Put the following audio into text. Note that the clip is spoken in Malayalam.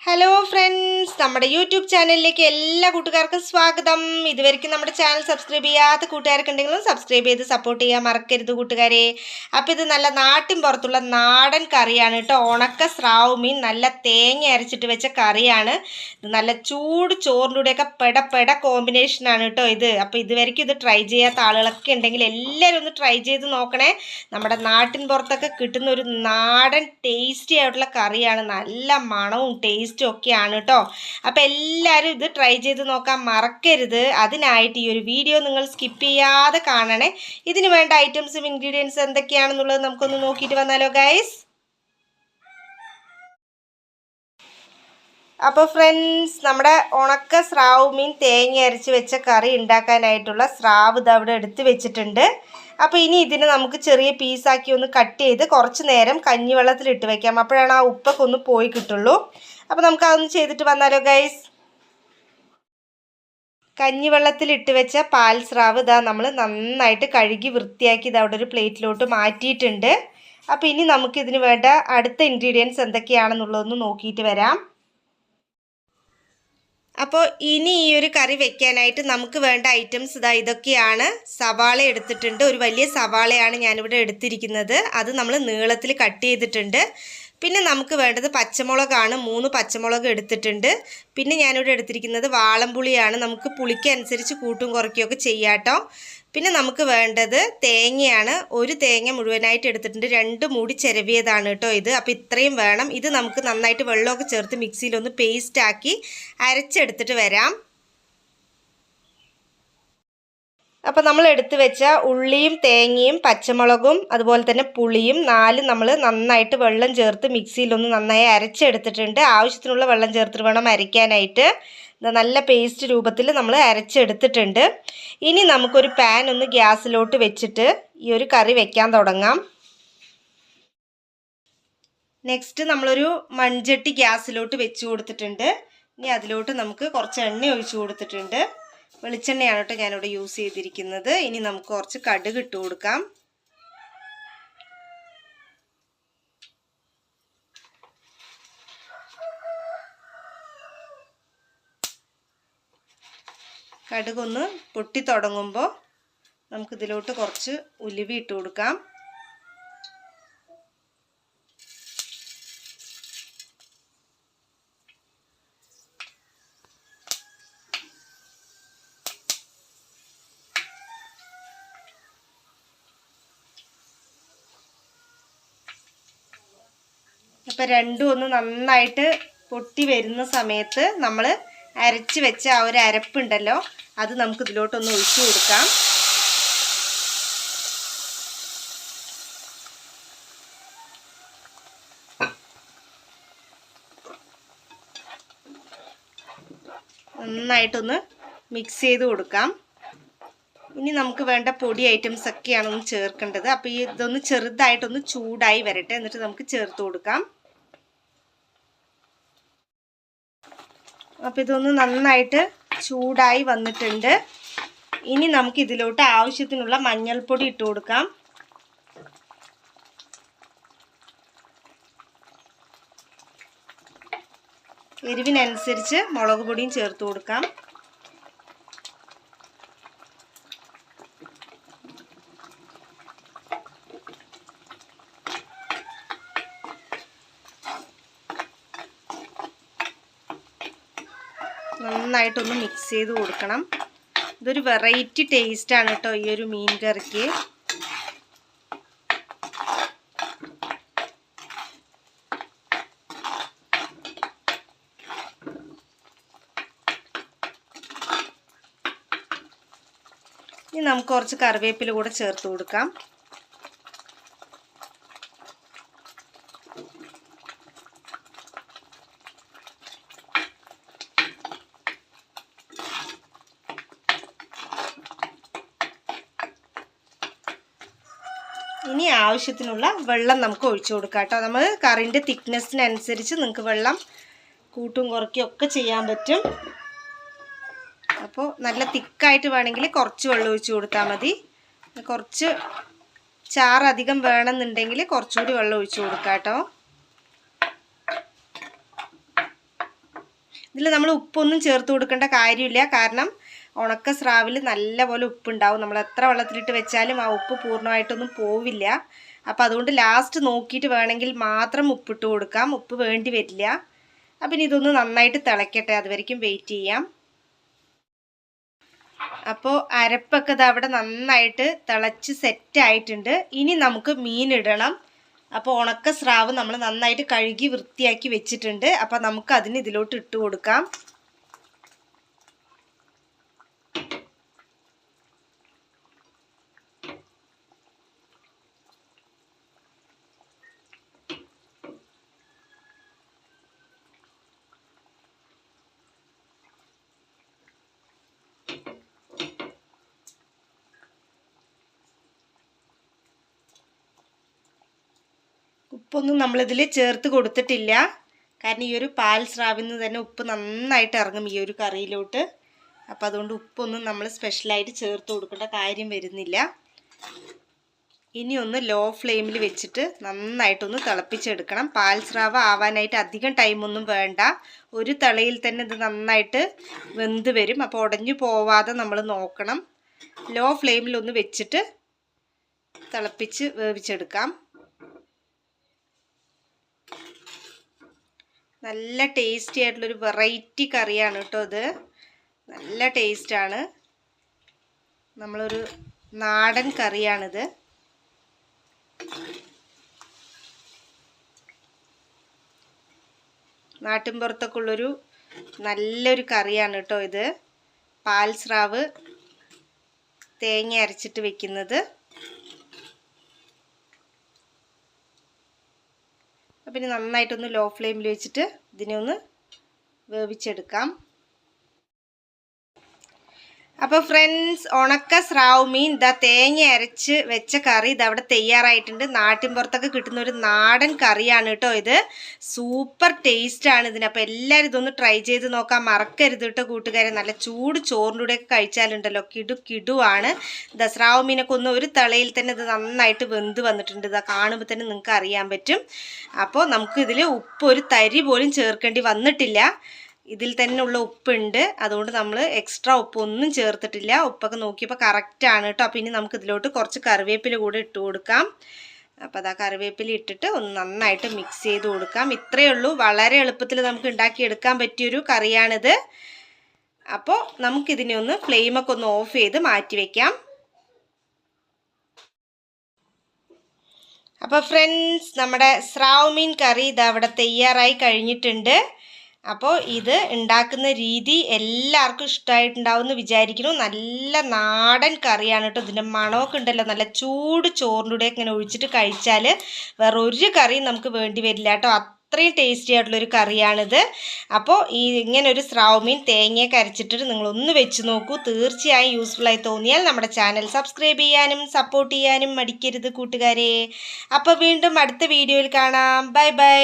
ഹലോ ഫ്രണ്ട്സ്, നമ്മുടെ യൂട്യൂബ് ചാനലിലേക്ക് എല്ലാ കൂട്ടുകാർക്കും സ്വാഗതം. ഇതുവരെയ്ക്കും നമ്മുടെ ചാനൽ സബ്സ്ക്രൈബ് ചെയ്യാത്ത കൂട്ടുകാർക്കുണ്ടെങ്കിലും സബ്സ്ക്രൈബ് ചെയ്ത് സപ്പോർട്ട് ചെയ്യാൻ മറക്കരുത് കൂട്ടുകാരെ. അപ്പോൾ ഇത് നല്ല നാട്ടിൻ പുറത്തുള്ള നാടൻ കറിയാണ് കേട്ടോ. ഉണക്ക സ്രാവ് മീൻ നല്ല തേങ്ങ അരച്ചിട്ട് വെച്ച കറിയാണ്. ഇത് നല്ല ചൂട് ചോറിൻ്റെയൊക്കെ പെട കോമ്പിനേഷനാണ് കേട്ടോ ഇത്. അപ്പോൾ ഇതുവരെയ്ക്കും ഇത് ട്രൈ ചെയ്യാത്ത ആളുകളൊക്കെ ഉണ്ടെങ്കിൽ എല്ലാവരും ഒന്ന് ട്രൈ ചെയ്ത് നോക്കണേ. നമ്മുടെ നാട്ടിൻ പുറത്തൊക്കെ കിട്ടുന്ന ഒരു നാടൻ ടേസ്റ്റി ആയിട്ടുള്ള കറിയാണ്. നല്ല മണവും ടേസ്റ്റും ഒക്കെയാണ് കേട്ടോ. അപ്പോൾ എല്ലാവരും ഇത് ട്രൈ ചെയ്ത് നോക്കാൻ മറക്കരുത്. അതിനായിട്ട് ഈ ഒരു വീഡിയോ നിങ്ങൾ സ്കിപ്പ് ചെയ്യാതെ കാണണേ. ഇതിന് വേണ്ട ഐറ്റംസും ഇൻഗ്രീഡിയൻസ് എന്തൊക്കെയാണെന്നുള്ളത് നമുക്കൊന്ന് നോക്കിയിട്ട് വന്നാലോ ഗൈസ്. അപ്പോൾ ഫ്രണ്ട്സ്, നമ്മുടെ ഉണക്ക സ്രാവ് മീൻ തേങ്ങ അരച്ച് വെച്ച കറി ഉണ്ടാക്കാനായിട്ടുള്ള സ്രാവ് ഇത് അവിടെ എടുത്ത് വെച്ചിട്ടുണ്ട്. അപ്പോൾ ഇനി ഇതിനെ നമുക്ക് ചെറിയ പീസാക്കി ഒന്ന് കട്ട് ചെയ്ത് കുറച്ച് നേരം കഞ്ഞിവെള്ളത്തിലിട്ട് വെക്കാം. അപ്പോഴാണ് ആ ഉപ്പൊക്കെ ഒന്ന് പോയി കിട്ടുള്ളൂ. അപ്പോൾ നമുക്ക് അതൊന്ന് ചെയ്തിട്ട് വന്നാലോ ഗൈസ്. കഞ്ഞിവെള്ളത്തിലിട്ട് വെച്ച പാൽ സ്രാവ് ഇതാ നമ്മൾ നന്നായിട്ട് കഴുകി വൃത്തിയാക്കി ഇത് അവിടെ ഒരു പ്ലേറ്റിലോട്ട് മാറ്റിയിട്ടുണ്ട്. അപ്പോൾ ഇനി നമുക്കിതിന് വേണ്ട അടുത്ത ഇൻഗ്രീഡിയൻസ് എന്തൊക്കെയാണെന്നുള്ളതൊന്ന് നോക്കിയിട്ട് വരാം. അപ്പോൾ ഇനി ഈ ഒരു കറി വെക്കാനായിട്ട് നമുക്ക് വേണ്ട ഐറ്റംസ് ഇതാ ഇതൊക്കെയാണ്. സവാള എടുത്തിട്ടുണ്ട്, ഒരു വലിയ സവാളയാണ് ഞാനിവിടെ എടുത്തിരിക്കുന്നത്. അത് നമ്മൾ നീളത്തിൽ കട്ട് ചെയ്തിട്ടുണ്ട്. പിന്നെ നമുക്ക് വേണ്ടത് പച്ചമുളകാണ്, 3 പച്ചമുളക് എടുത്തിട്ടുണ്ട്. പിന്നെ ഞാനിവിടെ എടുത്തിരിക്കുന്നത് വാളംപുളിയാണ്. നമുക്ക് പുളിക്ക് അനുസരിച്ച് കൂട്ടും കുറയ്ക്കുകയൊക്കെ ചെയ്യാട്ടോ. പിന്നെ നമുക്ക് വേണ്ടത് തേങ്ങയാണ്. ഒരു തേങ്ങ മുഴുവനായിട്ട് എടുത്തിട്ടുണ്ട്, 2 മൂടി ചിരവിയതാണ് കേട്ടോ ഇത്. അപ്പോൾ ഇത്രയും വേണം. ഇത് നമുക്ക് നന്നായിട്ട് വെള്ളമൊക്കെ ചേർത്ത് മിക്സിയിലൊന്ന് പേസ്റ്റാക്കി അരച്ചെടുത്തിട്ട് വരാം. അപ്പോൾ നമ്മൾ എടുത്ത് വെച്ച ഉള്ളിയും തേങ്ങയും പച്ചമുളകും അതുപോലെ തന്നെ പുളിയും 4 നമ്മൾ നന്നായിട്ട് വെള്ളം ചേർത്ത് മിക്സിയിലൊന്ന് നന്നായി അരച്ചെടുത്തിട്ടുണ്ട്. ആവശ്യത്തിനുള്ള വെള്ളം ചേർത്തിട്ട് വേണം അരയ്ക്കാനായിട്ട്. നല്ല പേസ്റ്റ് രൂപത്തിൽ നമ്മൾ അരച്ചെടുത്തിട്ടുണ്ട്. ഇനി നമുക്കൊരു പാൻ ഒന്ന് ഗ്യാസിലോട്ട് വെച്ചിട്ട് ഈ ഒരു കറി വെക്കാൻ തുടങ്ങാം. നെക്സ്റ്റ് നമ്മളൊരു മൺചട്ടി ഗ്യാസിലോട്ട് വെച്ച് കൊടുത്തിട്ടുണ്ട്. ഇനി അതിലോട്ട് നമുക്ക് കുറച്ച് എണ്ണ ഒഴിച്ചു കൊടുത്തിട്ടുണ്ട്. വെളിച്ചെണ്ണയാണ് കേട്ടോ ഞാനിവിടെ യൂസ് ചെയ്തിരിക്കുന്നത്. ഇനി നമുക്ക് കുറച്ച് കടുക് ഇട്ട് കൊടുക്കാം. കടുകൊന്ന് പൊട്ടി തുടങ്ങുമ്പോൾ നമുക്കിതിലോട്ട് കുറച്ച് ഉലുവ ഇട്ട് കൊടുക്കാം. അപ്പോൾ രണ്ടും ഒന്ന് നന്നായിട്ട് പൊട്ടി വരുന്ന സമയത്ത് നമ്മൾ അരച്ച് വെച്ച ആ ഒരു അരപ്പുണ്ടല്ലോ, അത് നമുക്ക് ഇതിലോട്ടൊന്ന് ഒഴിച്ചു കൊടുക്കാം. നന്നായിട്ടൊന്ന് മിക്സ് ചെയ്ത് കൊടുക്കാം. ഇനി നമുക്ക് വേണ്ട പൊടി ഐറ്റംസ് ഒക്കെയാണ് ഒന്ന് ചേർക്കേണ്ടത്. അപ്പോൾ ഇതൊന്ന് ചെറുതായിട്ടൊന്ന് ചൂടായി വരട്ടെ, എന്നിട്ട് നമുക്ക് ചേർത്ത് കൊടുക്കാം. അപ്പോൾ ഇതൊന്ന് നന്നായിട്ട് ചൂടായി വന്നിട്ടുണ്ട്. ഇനി നമുക്ക് ഇതിലോട്ട് ആവശ്യത്തിനുള്ള മഞ്ഞൾപ്പൊടി ഇട്ട് കൊടുക്കാം. എരിവിനനുസരിച്ച് മുളക് പൊടിയും ചേർത്ത് കൊടുക്കാം. നന്നായിട്ടൊന്ന് മിക്സ് ചെയ്ത് കൊടുക്കണം. ഇതൊരു വെറൈറ്റി ടേസ്റ്റാണ് കേട്ടോ ഈ ഒരു മീൻ കറിക്ക്. ഇനി നമുക്ക് കുറച്ച് കറിവേപ്പില കൂടെ ചേർത്ത് കൊടുക്കാം. ഇനി ആവശ്യത്തിനുള്ള വെള്ളം നമുക്ക് ഒഴിച്ചു കൊടുക്കാം കേട്ടോ. നമ്മൾ കറിൻ്റെ തിക്നെസ്സിനനുസരിച്ച് നിങ്ങൾക്ക് വെള്ളം കൂട്ടും കുറയ്ക്കും ഒക്കെ ചെയ്യാൻ പറ്റും. അപ്പോൾ നല്ല തിക്കായിട്ട് വേണമെങ്കിൽ കുറച്ച് വെള്ളം ഒഴിച്ച് കൊടുത്താൽ മതി. കുറച്ച് ചാറ് അധികം വേണമെന്നുണ്ടെങ്കിൽ കുറച്ചുകൂടി വെള്ളം ഒഴിച്ച് കൊടുക്കാം കേട്ടോ. ഇതിൽ നമ്മൾ ഉപ്പൊന്നും ചേർത്ത് കൊടുക്കേണ്ട കാര്യമില്ല, കാരണം ഉണക്ക സ്രാവിൽ നല്ലപോലെ ഉപ്പുണ്ടാവും. നമ്മൾ എത്ര വെള്ളത്തിലിട്ട് വെച്ചാലും ആ ഉപ്പ് പൂർണ്ണമായിട്ടൊന്നും പോവില്ല. അപ്പോൾ അതുകൊണ്ട് ലാസ്റ്റ് നോക്കിയിട്ട് വേണമെങ്കിൽ മാത്രം ഉപ്പിട്ട് കൊടുക്കാം, ഉപ്പ് വേണ്ടി വരില്ല. അപ്പം ഇനി ഇതൊന്ന് നന്നായിട്ട് തിളയ്ക്കട്ടെ, അതുവരെയ്ക്കും വെയിറ്റ് ചെയ്യാം. അപ്പോൾ അരപ്പൊക്കെ ഇത് അവിടെ നന്നായിട്ട് തിളച്ച് സെറ്റായിട്ടുണ്ട്. ഇനി നമുക്ക് മീനിടണം. അപ്പോൾ ഉണക്ക സ്രാവ് നമ്മൾ നന്നായിട്ട് കഴുകി വൃത്തിയാക്കി വെച്ചിട്ടുണ്ട്. അപ്പോൾ നമുക്ക് അതിന് ഇതിലോട്ട് ഇട്ട് കൊടുക്കാം. ഉപ്പൊന്നും നമ്മളിതിൽ ചേർത്ത് കൊടുത്തിട്ടില്ല, കാരണം ഈ ഒരു പാൽ സ്രാവിൽ നിന്ന് തന്നെ ഉപ്പ് നന്നായിട്ട് ഇറങ്ങും ഈ ഒരു കറിയിലോട്ട്. അപ്പോൾ അതുകൊണ്ട് ഉപ്പൊന്നും നമ്മൾ സ്പെഷ്യലായിട്ട് ചേർത്ത് കൊടുക്കേണ്ട കാര്യം വരുന്നില്ല. ഇനി ഒന്ന് ലോ ഫ്ലെയിമിൽ വെച്ചിട്ട് നന്നായിട്ടൊന്ന് തിളപ്പിച്ചെടുക്കണം. പാൽ സ്രാവ് ആവാനായിട്ട് അധികം ടൈമൊന്നും വേണ്ട, ഒരു തിളയിൽ തന്നെ ഇത് നന്നായിട്ട് വെന്ത് വരും. അപ്പോൾ ഉടഞ്ഞു പോവാതെ നമ്മൾ നോക്കണം. ലോ ഫ്ലെയിമിലൊന്ന് വെച്ചിട്ട് തിളപ്പിച്ച് വേവിച്ചെടുക്കാം. നല്ല ടേസ്റ്റി ആയിട്ടുള്ളൊരു വെറൈറ്റി കറിയാണ് കേട്ടോ ഇത്. നല്ല ടേസ്റ്റാണ്, നമ്മളൊരു നാടൻ കറിയാണിത്. നാട്ടിൻപുറത്തൊക്കെ ഉള്ളൊരു നല്ലൊരു കറിയാണ് കേട്ടോ ഇത്. പാൽ സ്രാവ് തേങ്ങ അരച്ചിട്ട് വെക്കുന്നത്. അപ്പം ഇനി നന്നായിട്ടൊന്ന് ലോ ഫ്ലെയിമിൽ വെച്ചിട്ട് ഇതിനെ ഒന്ന് വേവിച്ചെടുക്കാം. അപ്പോൾ ഫ്രണ്ട്സ്, ഉണക്ക സ്രാവ് മീൻ ഇതാ തേങ്ങ അരച്ച് വെച്ച കറി ഇതവിടെ തയ്യാറായിട്ടുണ്ട്. നാട്ടിൻപുറത്തൊക്കെ കിട്ടുന്ന ഒരു നാടൻ കറിയാണ് കേട്ടോ ഇത്. സൂപ്പർ ടേസ്റ്റാണ് ഇതിന്. അപ്പോൾ എല്ലാവരും ഇതൊന്ന് ട്രൈ ചെയ്ത് നോക്കാൻ മറക്കരുത് കേട്ടോ കൂട്ടുകാരെ. നല്ല ചൂട് ചോറിൻ്റെ കൂടെയൊക്കെ കഴിച്ചാലുണ്ടല്ലോ കിടുവാണ്. ഇതാ സ്രാവ് മീനൊക്കെ ഒന്ന് ഒരു തളയിൽ തന്നെ ഇത് നന്നായിട്ട് വെന്ത് വന്നിട്ടുണ്ട്. ഇതാ കാണുമ്പോൾ തന്നെ നിങ്ങൾക്ക് അറിയാൻ പറ്റും. അപ്പോൾ നമുക്കിതിൽ ഉപ്പ് ഒരു തരി പോലും ചേർക്കേണ്ടി വന്നിട്ടില്ല, ഇതിൽ തന്നെ ഉള്ള ഉപ്പുണ്ട്. അതുകൊണ്ട് നമ്മൾ എക്സ്ട്രാ ഉപ്പൊന്നും ചേർത്തിട്ടില്ല. ഉപ്പൊക്കെ നോക്കിയപ്പോൾ കറക്റ്റാണ് കേട്ടോ. അപ്പോൾ ഇനി നമുക്ക് ഇതിലോട്ട് കുറച്ച് കറിവേപ്പില കൂടെ ഇട്ട് കൊടുക്കാം. അപ്പോൾ അതാ കറിവേപ്പില ഇട്ടിട്ട് ഒന്ന് നന്നായിട്ട് മിക്സ് ചെയ്ത് കൊടുക്കാം. ഇത്രയേ ഉള്ളൂ, വളരെ എളുപ്പത്തിൽ നമുക്ക് ഉണ്ടാക്കിയെടുക്കാൻ പറ്റിയൊരു കറിയാണിത്. അപ്പോൾ നമുക്കിതിനെ ഒന്ന് ഫ്ലെയിമൊക്കെ ഒന്ന് ഓഫ് ചെയ്ത് മാറ്റി വയ്ക്കാം. അപ്പോൾ ഫ്രണ്ട്സ്, നമ്മുടെ സ്രാവ് മീൻ കറി ഇതാ അവിടെ തയ്യാറായി കഴിഞ്ഞിട്ടുണ്ട്. അപ്പോൾ ഇത് ഉണ്ടാക്കുന്ന രീതി എല്ലാവർക്കും ഇഷ്ടമായിട്ടുണ്ടാവും എന്ന് വിചാരിക്കുന്നു. നല്ല നാടൻ കറിയാണ് കേട്ടോ. ഇതിൻ്റെ മണമൊക്കെ ഉണ്ടല്ലോ, നല്ല ചൂട് ചോറിൻ്റെ കൂടെ ഇങ്ങനെ ഒഴിച്ചിട്ട് കഴിച്ചാൽ വേറെ ഒരു കറിയും നമുക്ക് വേണ്ടി വരില്ല കേട്ടോ. അത്രയും ടേസ്റ്റി ആയിട്ടുള്ളൊരു കറിയാണിത്. അപ്പോൾ ഇങ്ങനെ ഒരു സ്രാവ് മീൻ തേങ്ങയൊക്കെ അരച്ചിട്ട് നിങ്ങളൊന്ന് വെച്ച് നോക്കൂ. തീർച്ചയായും യൂസ്ഫുള്ളായി തോന്നിയാൽ നമ്മുടെ ചാനൽ സബ്സ്ക്രൈബ് ചെയ്യാനും സപ്പോർട്ട് ചെയ്യാനും മടിക്കരുത് കൂട്ടുകാരെ. അപ്പോൾ വീണ്ടും അടുത്ത വീഡിയോയിൽ കാണാം. Bye bye.